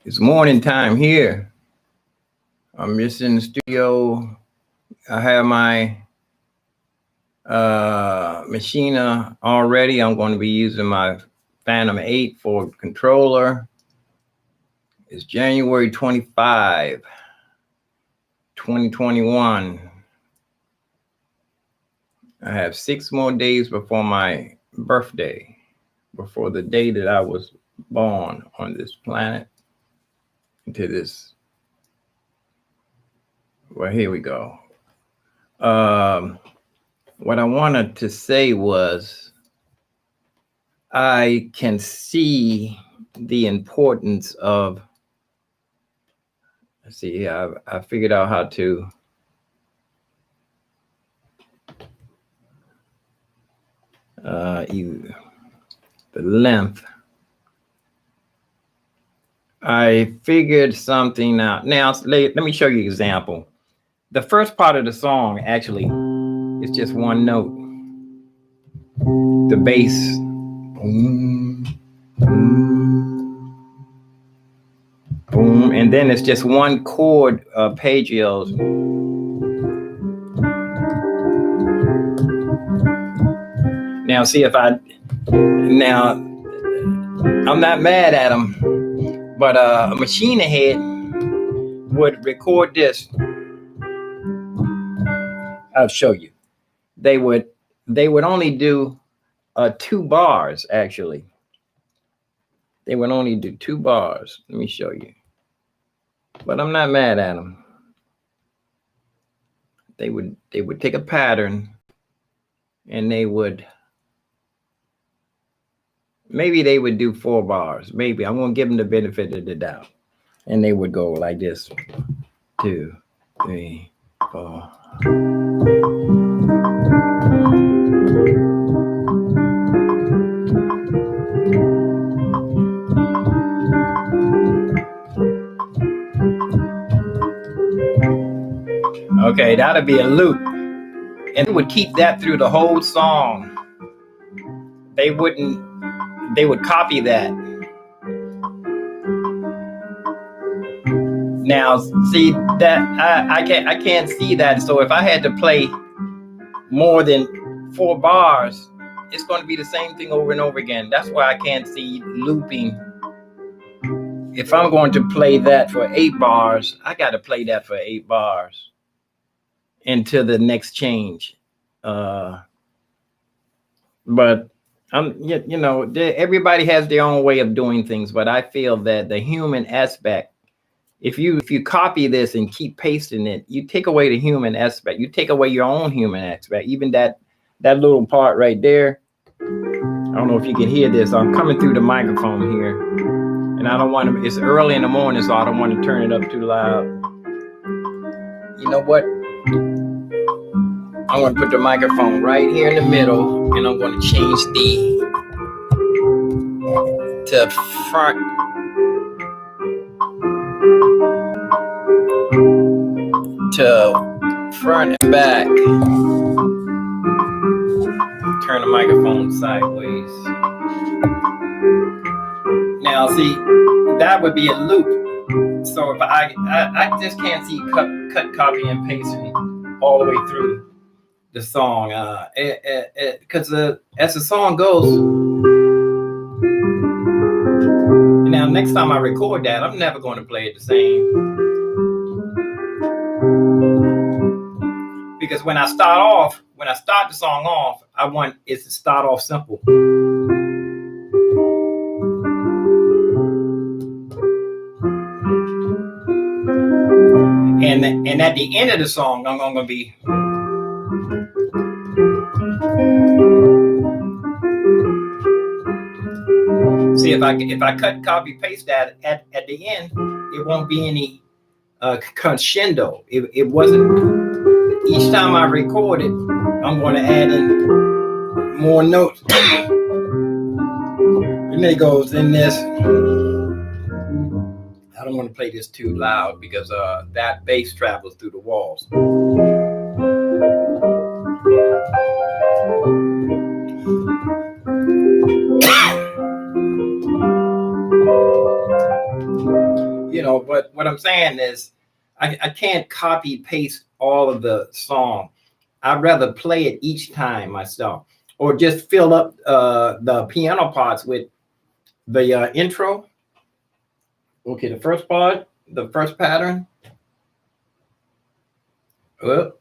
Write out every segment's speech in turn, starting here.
It's morning time here. I'm just in the studio. I have my Machina already. I'm going to be using my Phantom 8 for controller. It's January 25, 2021. I have 6 more days before my birthday, before the day that I was born on this planet, into this. Well, here we go. What I wanted to say was I can see the importance of, let's see, I figured out how to the length. I figured something out. Now, let me show you an example. The first part of the song actually is just one note. The bass. Boom, boom, boom. And then it's just one chord arpeggios. Now, see if now, I'm not mad at them, but a machine head would record this. I'll show you. They would only do 2 bars, actually. They would only do 2 bars. Let me show you. But I'm not mad at them. They would take a pattern and maybe they would do 4 bars. Maybe. I'm going to give them the benefit of the doubt. And they would go like this. 2, 3, 4. Okay, that'll be a loop. And they would keep that through the whole song. They would copy that. Now, see that I can't see that. So if I had to play more than 4 bars, it's going to be the same thing over and over again. That's why I can't see looping. If I'm going to play that for 8 bars, I got to play that for 8 bars until the next change. But everybody has their own way of doing things. But I feel that the human aspect, if you copy this and keep pasting it, you take away the human aspect. You take away your own human aspect. Even that little part right there. I don't know if you can hear this. I'm coming through the microphone here, and I don't want to. It's early in the morning, so I don't want to turn it up too loud. You know what? I'm going to put the microphone right here in the middle, and I'm going to change to front. To front and back. Turn the microphone sideways. Now, see, that would be a loop. So if I just can't see cut, copy, and pasting all the way through the song, because as the song goes. Now, next time I record that, I'm never going to play it the same. Because when I start the song off, I want it to start off simple. And at the end of the song, I'm going to be. See, if I cut, copy, paste that at the end, it won't be any crescendo. It wasn't. Each time I record it, I'm going to add in more notes. And it goes in this. I don't want to play this too loud because that bass travels through the walls. So, but what I'm saying is, I can't copy paste all of the song. I'd rather play it each time myself, or just fill up the piano parts with the intro. Okay, the first part, the first pattern. Oh,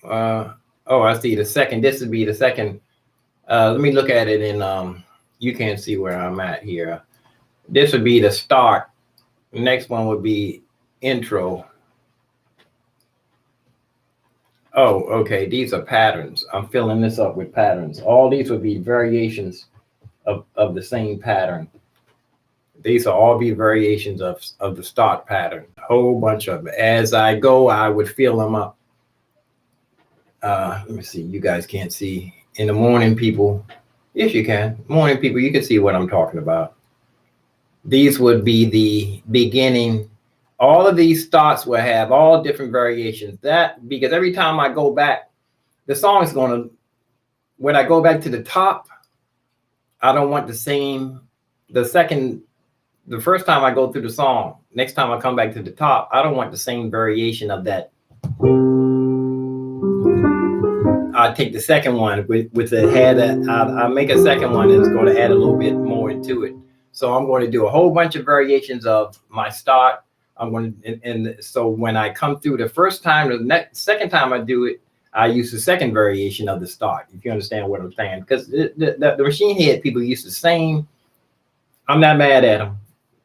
I see the second. This would be the second. Let me look at it in. You can't see where I'm at here. This would be the start. The next one would be intro. Oh, okay. These are patterns. I'm filling this up with patterns. All these would be variations of the same pattern. These will all be variations of the start pattern. A whole bunch of them. As I go, I would fill them up. Let me see. You guys can't see. In the morning, people. Yes, you can. Morning, people, you can see what I'm talking about. These would be the beginning. All of these starts will have all different variations. That because every time I go back, the song is going to, when I go back to the top, I don't want the same, the first time I go through the song, next time I come back to the top, I don't want the same variation of that. I take the second one with the head. I'll make a second one that's going to add a little bit more into it. So I'm going to do a whole bunch of variations of my start. I'm going to, and so when I come through the first time, the second time I do it, I use the second variation of the start. If you understand what I'm saying, because the machine head people use the same. I'm not mad at them,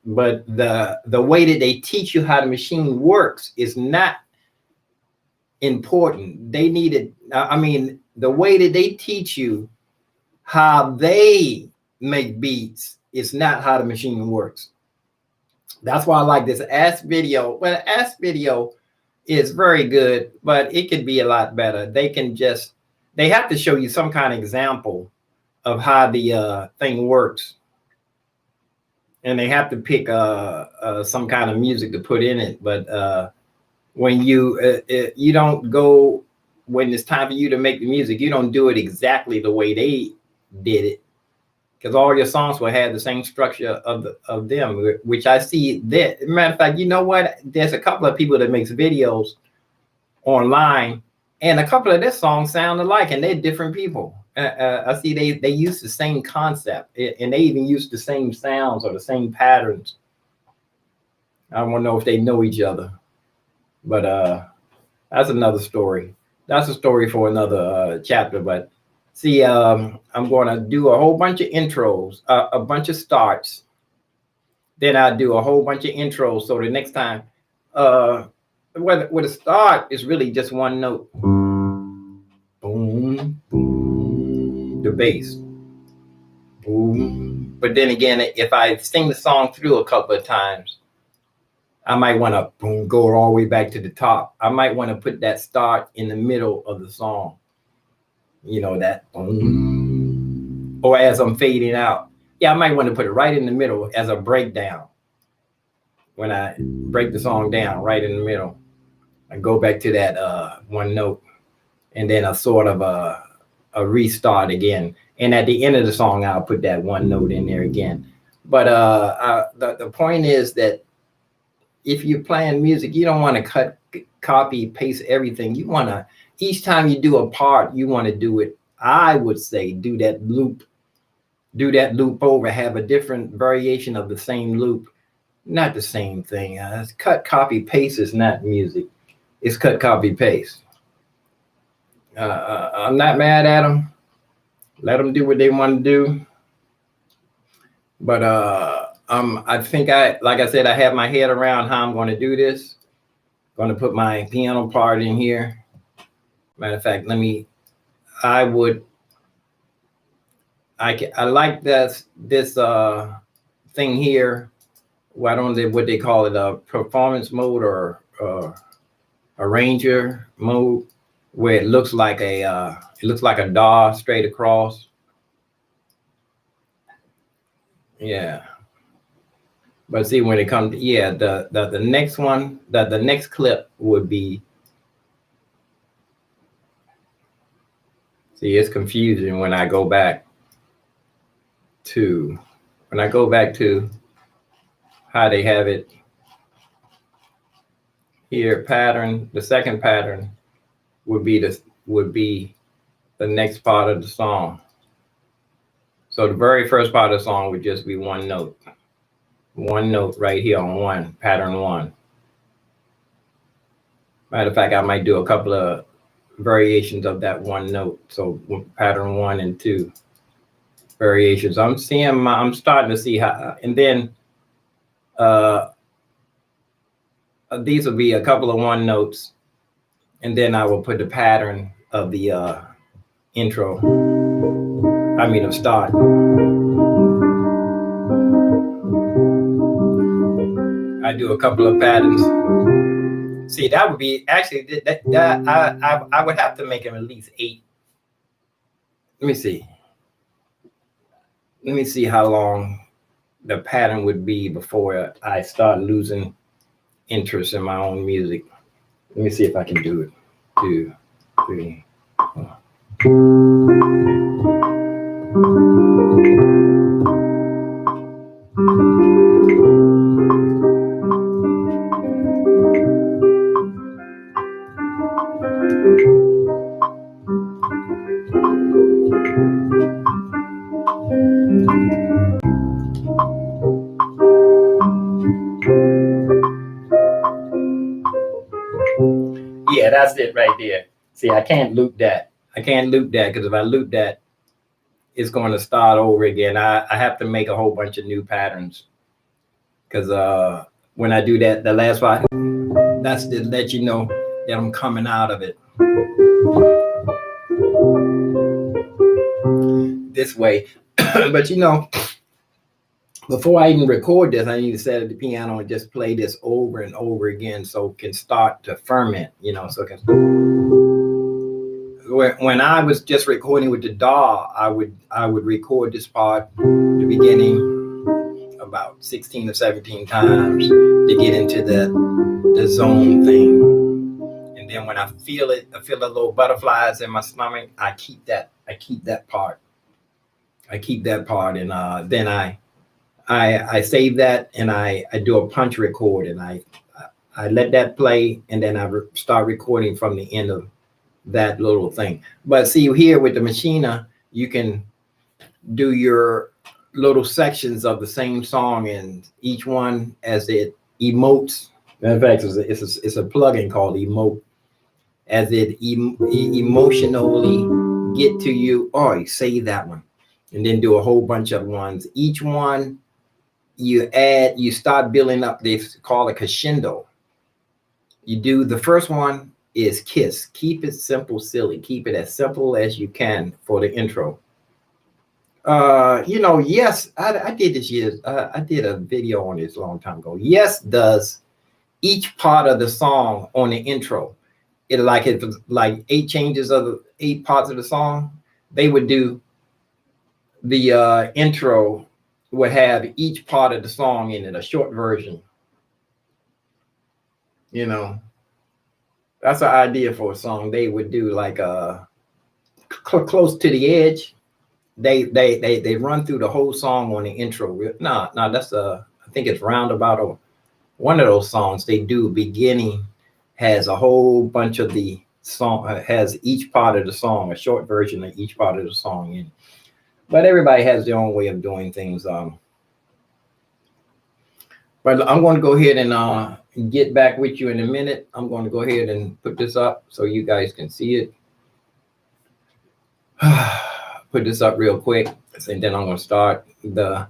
but the way that they teach you how the machine works is not important. They needed, I mean, the way that they teach you how they make beats is not how the machine works. That's why I like this Ask video. Well, Ask video is very good, but it could be a lot better. They have to show you some kind of example of how the thing works. And they have to pick some kind of music to put in it. But when you don't go, when it's time for you to make the music, you don't do it exactly the way they did it, because all your songs will have the same structure of them, which I see that. Matter of fact, you know what? There's a couple of people that makes videos online, and a couple of their songs sound alike, and they're different people. I see they use the same concept, and they even use the same sounds or the same patterns. I don't know if they know each other. But that's another story. That's a story for another chapter. But see, I'm going to do a whole bunch of intros, a bunch of starts. Then I'll do a whole bunch of intros. So the next time, where the start is really just one note. Boom, boom, the bass. Boom. But then again, if I sing the song through a couple of times, I might want to boom, go all the way back to the top. I might want to put that start in the middle of the song. You know, that boom. Or as I'm fading out. Yeah, I might want to put it right in the middle as a breakdown. When I break the song down, right in the middle. I go back to that one note. And then a sort of a restart again. And at the end of the song, I'll put that one note in there again. But the point is that if you're playing music, you don't want to copy, paste everything. You want to, each time you do a part, you want to do it, I would say, do that loop over, have a different variation of the same loop, not the same thing. Cut, copy, paste is not music. It's cut, copy, paste. I'm not mad at them. Let them do what they want to do. But I think like I said, I have my head around how I'm going to do this. Going to put my piano part in here. Matter of fact, I like this thing here. Why don't they, what they call it, a performance mode or arranger mode, where it looks like a DAW straight across. Yeah. But see, when it comes to, yeah, the next one, the next clip would be, see, it's confusing when I go back to how they have it. here pattern. The second pattern would be the next part of the song. So the very first part of the song would just be one note right here on one, pattern one. Matter of fact, I might do a couple of variations of that one note. So pattern 1 and 2 variations. I'm starting to see how, and then these will be a couple of one notes, and then I will put the pattern of the intro. I mean, of start. I do a couple of patterns. See, that would be actually I would have to make them at least 8. Let me see how long the pattern would be before I start losing interest in my own music. Let me see if I can do it. 2, 3, 4. Yeah, that's it right there. See, I can't loop that. Because if I loop that, it's going to start over again. I have to make a whole bunch of new patterns. Because when I do that, the last part, that's to let you know that I'm coming out of it. This way. But before I even record this, I need to set up the piano and just play this over and over again so it can start to ferment, so it can. When I was just recording with the DAW, I would record this part, the beginning, about 16 or 17 times to get into the zone thing. And then when I feel it, I feel the little butterflies in my stomach, I keep that part. And then I save that, and I do a punch record, and I let that play, and then I start recording from the end of that little thing. But see, here with the Machina, you can do your little sections of the same song, and each one as it emotes. In fact, it's a plugin called Emote. As it emotionally get to you, you save that one, and then do a whole bunch of ones. Each one you start building up. They call it crescendo. You do the first one is kiss. Keep it simple, silly. Keep it as simple as you can for the intro. Yes, I did this years. I did a video on this a long time ago. Yes, does each part of the song on the intro. It like 8 changes of the 8 parts of the song. They would do the intro would have each part of the song in it, a short version. That's an idea for a song. They would do like close to the edge. They run through the whole song on the intro. No, that's I think it's Roundabout, one of those songs. They do beginning has a whole bunch of the song, has each part of the song, a short version of each part of the song in. But everybody has their own way of doing things. But I'm going to go ahead and get back with you in a minute. I'm going to go ahead and put this up so you guys can see it. Put this up real quick, and then I'm going to start. The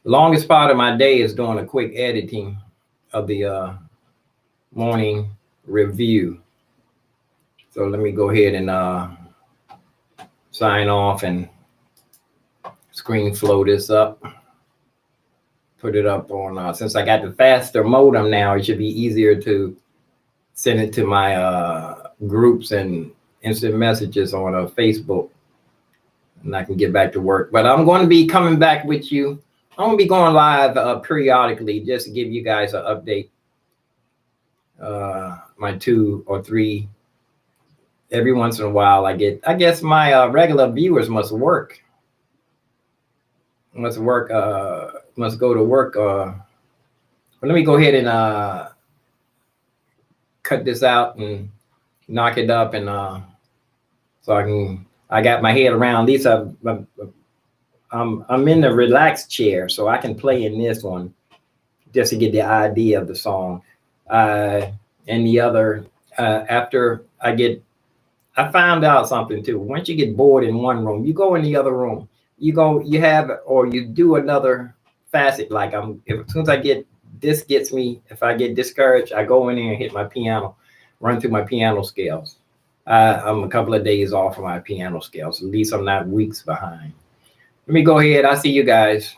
longest part of my day is doing a quick editing of the morning review. So let me go ahead and sign off and screen flow this up. Put it up on, since I got the faster modem now, it should be easier to send it to my groups and instant messages on Facebook. And I can get back to work. But I'm going to be coming back with you. I'm going to be going live periodically just to give you guys an update. My 2 or 3. Every once in a while I guess my regular viewers must work. Must go to work. But let me go ahead and cut this out and knock it up, and so I got my head around. At least I'm in the relaxed chair, so I can play in this one just to get the idea of the song. And the other, after I found out something too. Once you get bored in one room, you go in the other room. You do another facet. Like as soon as this gets me, if I get discouraged, I go in there and hit my piano, run through my piano scales. I'm a couple of days off of my piano scales. At least I'm not weeks behind. Let me go ahead. I'll see you guys.